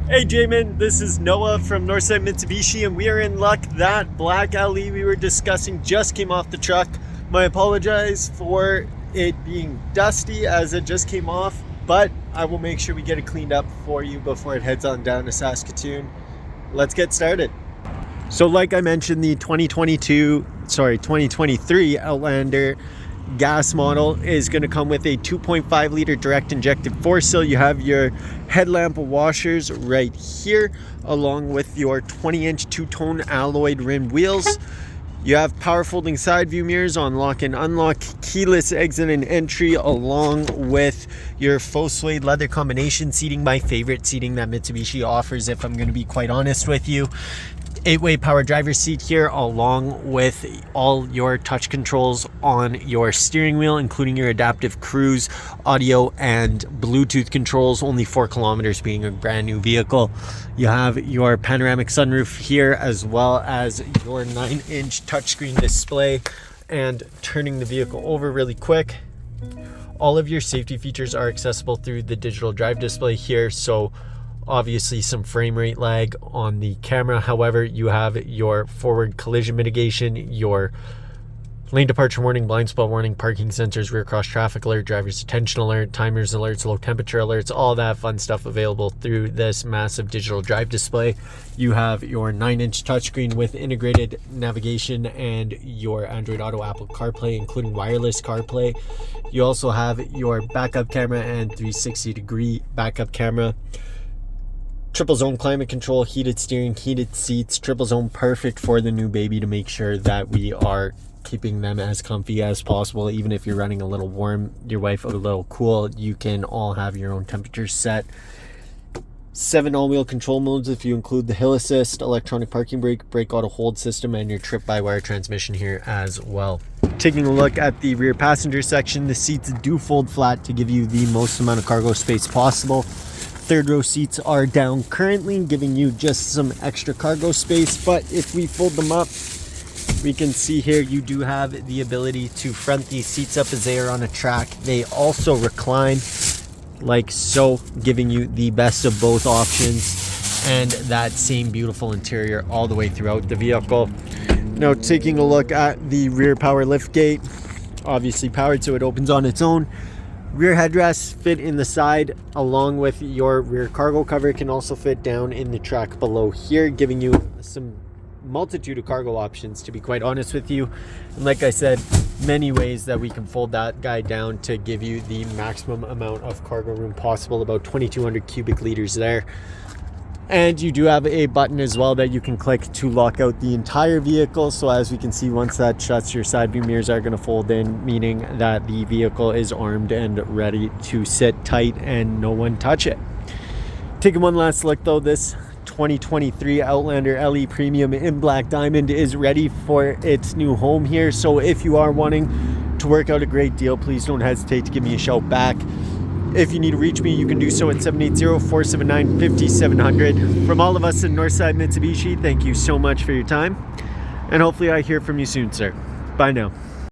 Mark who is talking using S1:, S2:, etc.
S1: Hey Jaimens, this is Noah from Northside Mitsubishi, and we are in luck. That black LE we were discussing just came off the truck. I apologize for it being dusty as it just came off, but I will make sure we get it cleaned up for you before it heads on down to Saskatoon. Let's get started. So like I mentioned, the 2023 Outlander gas model is going to come with a 2.5 liter direct injected four-cylinder. You have your headlamp washers right here, along with your 20-inch two-tone alloyed rimmed wheels. You have power folding side view mirrors on lock and unlock, keyless exit and entry, along with your Faux-Suede leather combination seating, my favorite seating that Mitsubishi offers, if I'm going to be quite honest with you. 8-way power driver's seat here, along with all your touch controls on your steering wheel, including your adaptive cruise, audio, and Bluetooth controls, only 4 kilometers being a brand new vehicle. You have your panoramic sunroof here, as well as your 9-inch touchscreen display. And turning the vehicle over really quick, all of your safety features are accessible through the digital drive display here, so obviously some frame rate lag on the camera. However, you have your forward collision mitigation, your lane departure warning, blind spot warning, parking sensors, rear cross traffic alert, driver's attention alert, timers alerts, low temperature alerts, all that fun stuff available through this massive digital drive display. You have your 9-inch touchscreen with integrated navigation and your Android Auto, Apple CarPlay, including wireless CarPlay. You also have your backup camera and 360-degree backup camera. Triple zone climate control, heated steering, heated seats, triple zone, perfect for the new baby to make sure that we are keeping them as comfy as possible. Even if you're running a little warm, your wife a little cool, you can all have your own temperature set. 7 all-wheel control modes if you include the hill assist, electronic parking brake, brake auto hold system, and your trip-by-wire transmission here as well. Taking a look at the rear passenger section, the seats do fold flat to give you the most amount of cargo space possible. Third row seats are down currently, giving you just some extra cargo space, but if we fold them up, we can see here you do have the ability to front these seats up as they are on a track. They also recline like so, giving you the best of both options and that same beautiful interior all the way throughout the vehicle. Now taking a look at the rear power lift gate, obviously powered so it opens on its own. Rear headrests fit in the side, along with your rear cargo cover. It can also fit down in the track below here, giving you some multitude of cargo options, to be quite honest with you. And like I said, many ways that we can fold that guy down to give you the maximum amount of cargo room possible, about 2,200 cubic liters there. And you do have a button as well that you can click to lock out the entire vehicle. So as we can see, once that shuts, your side view mirrors are going to fold in, meaning that the vehicle is armed and ready to sit tight and no one touch it. Taking one last look though, this 2023 Outlander LE Premium in Black Diamond is ready for its new home here. So if you are wanting to work out a great deal, please don't hesitate to give me a shout back. If you need to reach me, you can do so at 780-479-5700. From all of us in Northside Mitsubishi, thank you so much for your time. And hopefully I hear from you soon, sir. Bye now.